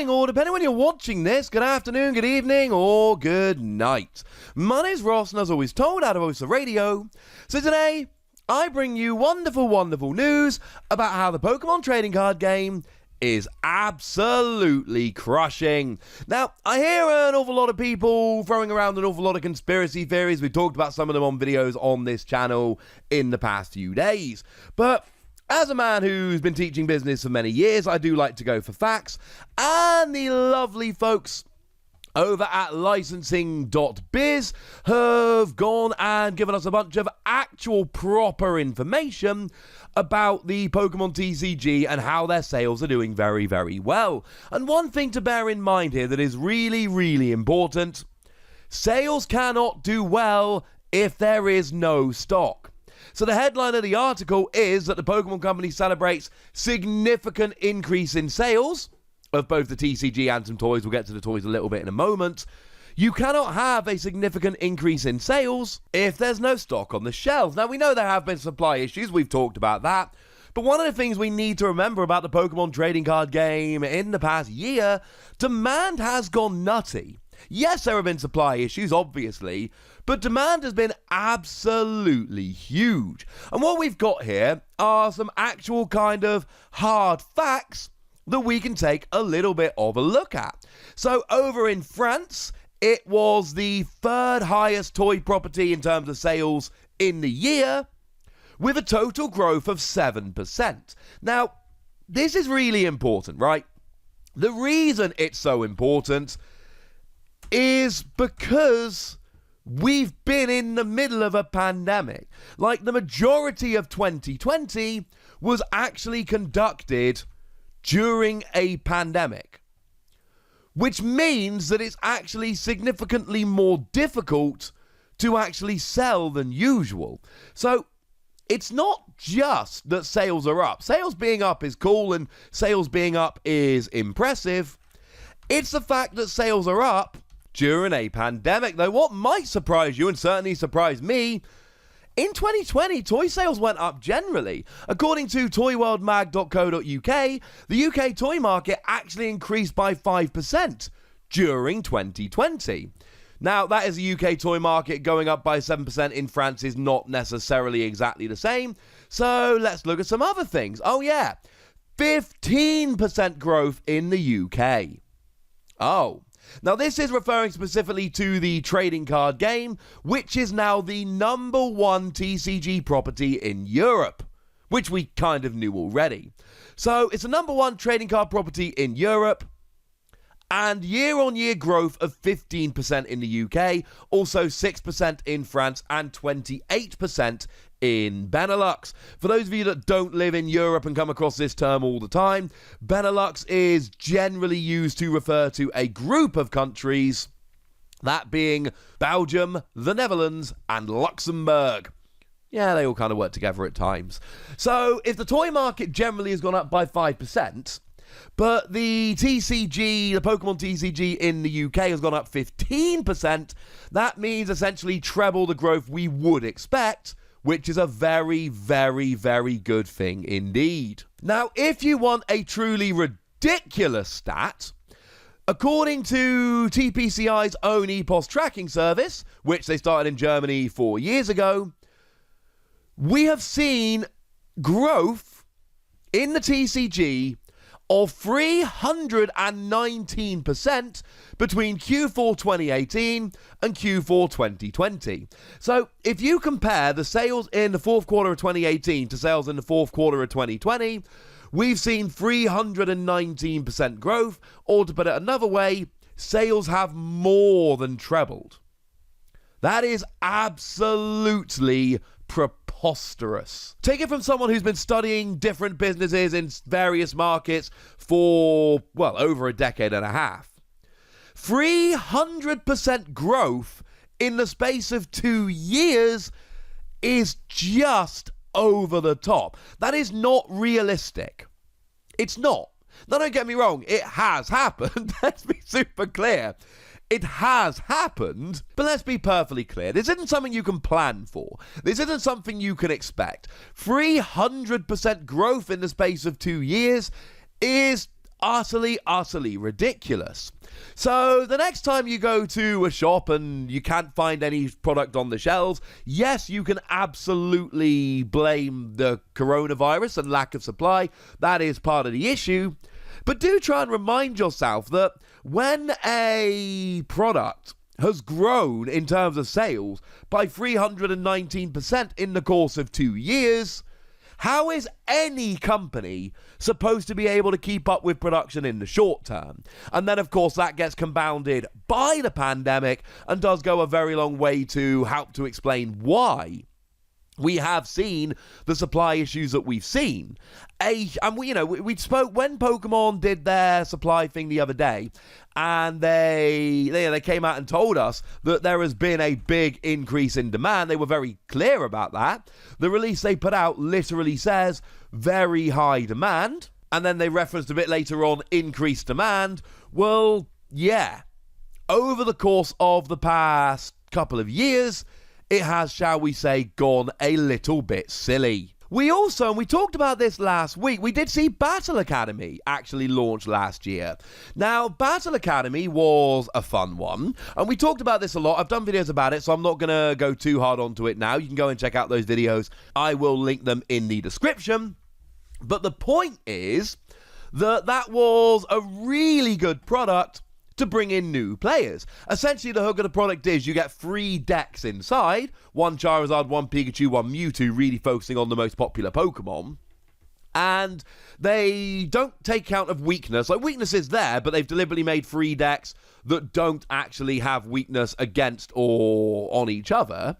morning, or depending when you're watching this, good afternoon, good evening, or good night. My name's Ross, and as always told, out of Osa Radio. So today, I bring you wonderful, wonderful news about how the Pokemon trading card game is absolutely crushing. Now, I hear an awful lot of people throwing around an awful lot of conspiracy theories. We've talked about some of them on videos on this channel in the past few days. But as a man who's been teaching business for many years, I do like to go for facts. And the lovely folks over at Licensing.Biz have gone and given us a bunch of actual proper information about the Pokemon TCG and how their sales are doing very, very well. And one thing to bear in mind here that is really, really important: sales cannot do well if there is no stock. So the headline of the article is that the Pokemon Company celebrates significant increase in sales of both the TCG and some toys. We'll get to the toys a little bit in a moment. You cannot have a significant increase in sales if there's no stock on the shelves. Now, we know there have been supply issues. We've talked about that. But one of the things we need to remember about the Pokemon trading card game in the past year, demand has gone nutty. Yes, there have been supply issues, obviously, but demand has been absolutely huge. And what we've got here are some actual kind of hard facts that we can take a little bit of a look at. So over in France, it was the third highest toy property in terms of sales in the year, with a total growth of 7%. Now, this is really important, right? The reason it's so important is because we've been in the middle of a pandemic. Like, the majority of 2020 was actually conducted during a pandemic, which means that it's actually significantly more difficult to actually sell than usual. So it's not just that sales are up. Sales being up is cool and sales being up is impressive. It's the fact that sales are up during a pandemic. Though what might surprise you, and certainly surprised me, in 2020, toy sales went up generally. According to toyworldmag.co.uk, the UK toy market actually increased by 5% during 2020. Now, that is the UK toy market. Going up by 7% in France is not necessarily exactly the same. So let's look at some other things. Oh yeah, 15% growth in the UK. Oh. Now, this is referring specifically to the trading card game, which is now the number one TCG property in Europe, which we kind of knew already. So, it's the number one trading card property in Europe, and year-on-year growth of 15% in the UK, also 6% in France, and 28% in Benelux. For those of you that don't live in Europe and come across this term all the time, Benelux is generally used to refer to a group of countries, that being Belgium, the Netherlands, and Luxembourg. Yeah, they all kind of work together at times. So, if the toy market generally has gone up by 5%, but the TCG, the Pokemon TCG in the UK has gone up 15%, that means essentially treble the growth we would expect, which is a very, very, very good thing indeed. Now, if you want a truly ridiculous stat, according to TPCI's own EPOS tracking service, which they started in Germany 4 years ago, we have seen growth in the TCG of 319% between Q4 2018 and Q4 2020. So if you compare the sales in the fourth quarter of 2018 to sales in the fourth quarter of 2020, we've seen 319% growth, or to put it another way, sales have more than trebled. That is absolutely preposterous. Take it from someone who's been studying different businesses in various markets for, well, over a decade and a half. 300% growth in the space of 2 years is just over the top. That is not realistic. It's not. Now, don't get me wrong, it has happened. Let's be super clear. It has happened, but let's be perfectly clear. This isn't something you can plan for. This isn't something you can expect. 300% growth in the space of 2 years is utterly ridiculous. So the next time you go to a shop and you can't find any product on the shelves, yes, you can absolutely blame the coronavirus and lack of supply. That is part of the issue. But do try and remind yourself that when a product has grown in terms of sales by 319% in the course of 2 years, how is any company supposed to be able to keep up with production in the short term? And then, of course, that gets compounded by the pandemic and does go a very long way to help to explain why we have seen the supply issues that we've seen. And we spoke when Pokémon did their supply thing the other day, and they came out and told us that there has been a big increase in demand. They were very clear about that. The release they put out literally says very high demand, and then they referenced a bit later on increased demand. Well, yeah, over the course of the past couple of years, it has, shall we say, gone a little bit silly. We also, and we talked about this last week, we did see Battle Academy actually launch last year. Now, Battle Academy was a fun one, and we talked about this a lot. I've done videos about it, so I'm not going to go too hard onto it now. You can go and check out those videos. I will link them in the description. But the point is that that was a really good product to bring in new players. Essentially, the hook of the product is you get 3 decks inside, 1 Charizard, 1 Pikachu, 1 Mewtwo, really focusing on the most popular Pokemon. And they don't take account of weakness. Like, weakness is there, but they've deliberately made 3 decks that don't actually have weakness against or on each other.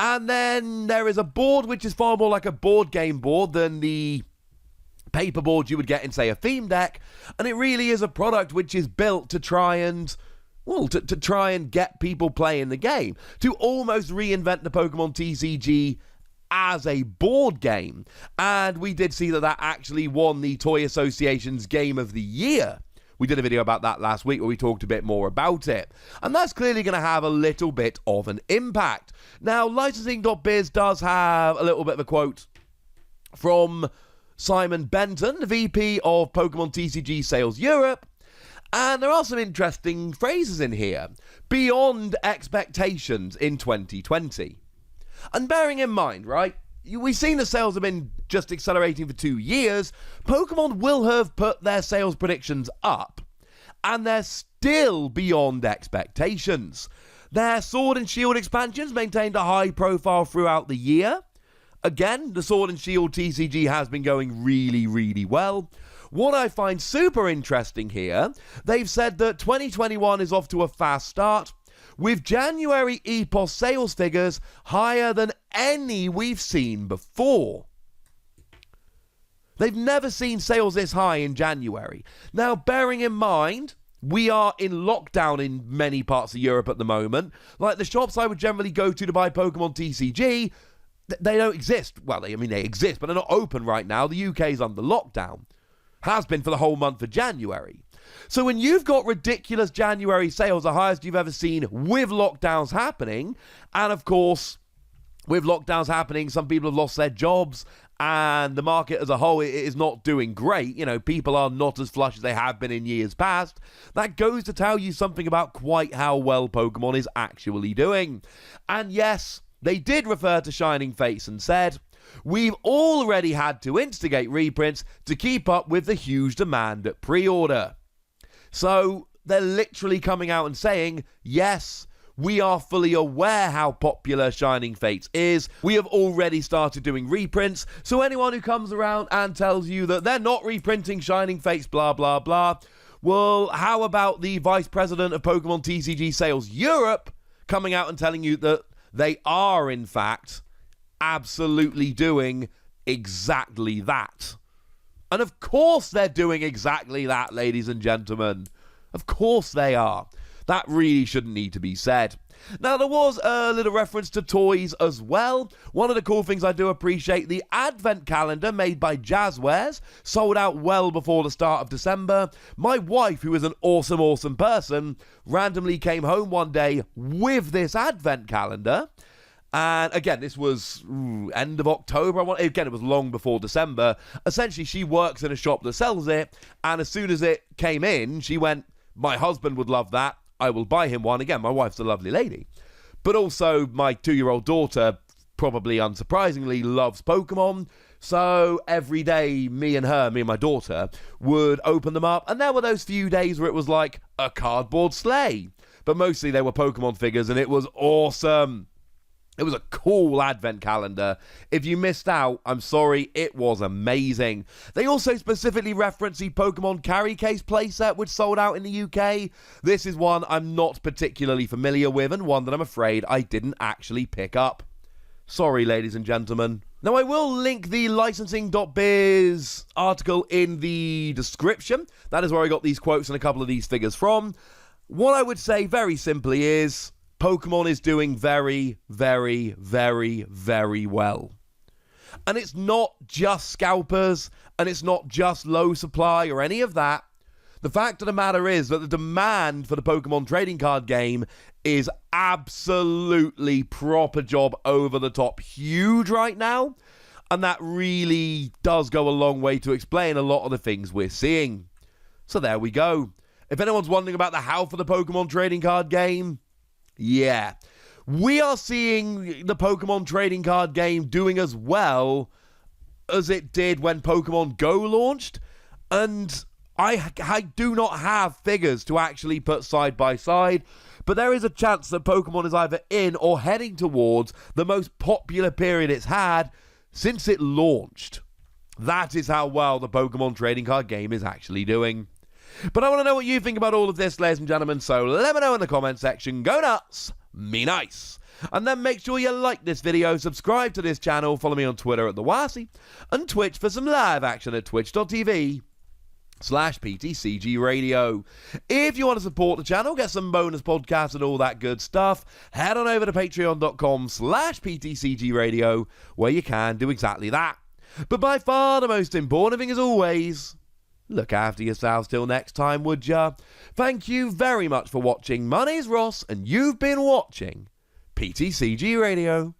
And then there is a board which is far more like a board game board than the paperboard you would get in, say, a theme deck, and it really is a product which is built to try and get people playing the game, to almost reinvent the Pokemon TCG as a board game. And we did see that actually won the Toy Association's Game of the Year. We did a video about that last week where we talked a bit more about it, and that's clearly going to have a little bit of an impact. Now, Licensing.Biz does have a little bit of a quote from Simon Benton, the VP of Pokémon TCG Sales Europe, and there are some interesting phrases in here. Beyond expectations in 2020. And bearing in mind, right, we've seen the sales have been just accelerating for 2 years. Pokémon will have put their sales predictions up, and they're still beyond expectations. Their Sword and Shield expansions maintained a high profile throughout the year. Again, the Sword and Shield TCG has been going really well. What I find super interesting here, they've said that 2021 is off to a fast start, with January EPOS sales figures higher than any we've seen before. They've never seen sales this high in January. Now, bearing in mind, we are in lockdown in many parts of Europe at the moment. Like, the shops I would generally go to buy Pokemon TCG, they don't exist. Well, they exist, but they're not open right now. The UK's under lockdown. Has been for the whole month of January. So when you've got ridiculous January sales, the highest you've ever seen with lockdowns happening, and of course, with lockdowns happening, some people have lost their jobs, and the market as a whole is not doing great. You know, people are not as flush as they have been in years past. That goes to tell you something about quite how well Pokemon is actually doing. And yes, they did refer to Shining Fates and said, we've already had to instigate reprints to keep up with the huge demand at pre-order. So they're literally coming out and saying, yes, we are fully aware how popular Shining Fates is. We have already started doing reprints. So anyone who comes around and tells you that they're not reprinting Shining Fates, blah, blah, blah, well, how about the Vice President of Pokemon TCG Sales Europe coming out and telling you that they are, in fact, absolutely doing exactly that. And of course they're doing exactly that, ladies and gentlemen. Of course they are. That really shouldn't need to be said. Now, there was a little reference to toys as well. One of the cool things I do appreciate, the advent calendar made by Jazzwares sold out well before the start of December. My wife, who is an awesome person, randomly came home one day with this advent calendar, And again, this was end of October. Again, it was long before December. Essentially, she works in a shop that sells it. And as soon as it came in, she went, my husband would love that. I will buy him one. Again, my wife's a lovely lady. But also, my 2-year-old daughter, probably unsurprisingly, loves Pokemon. So every day, me and my daughter, would open them up. And there were those few days where it was like a cardboard sleigh. But mostly they were Pokemon figures, and it was awesome. It was a cool advent calendar. If you missed out, I'm sorry, it was amazing. They also specifically reference the Pokemon Carry Case playset, which sold out in the UK. This is one I'm not particularly familiar with, and one that I'm afraid I didn't actually pick up. Sorry, ladies and gentlemen. Now, I will link the Licensing.Biz article in the description. That is where I got these quotes and a couple of these figures from. What I would say very simply is, Pokemon is doing very, very, very, very well. And it's not just scalpers, and it's not just low supply or any of that. The fact of the matter is that the demand for the Pokemon trading card game is absolutely proper job over the top huge right now. And that really does go a long way to explain a lot of the things we're seeing. So there we go. If anyone's wondering about the how for the Pokemon trading card game, yeah, we are seeing the Pokemon trading card game doing as well as it did when Pokemon Go launched. And I do not have figures to actually put side by side, but there is a chance that Pokemon is either in or heading towards the most popular period it's had since it launched. That is how well the Pokemon trading card game is actually doing. But I want to know what you think about all of this, ladies and gentlemen, so let me know in the comment section. Go nuts, me nice. And then make sure you like this video, subscribe to this channel, follow me on Twitter at TheWassy, and Twitch for some live action at twitch.tv/PTCG Radio. If you want to support the channel, get some bonus podcasts and all that good stuff, head on over to patreon.com/PTCG Radio, where you can do exactly that. But by far the most important thing, as always, look after yourselves till next time, would ya? Thank you very much for watching. My name's Ross, and you've been watching PTCG Radio.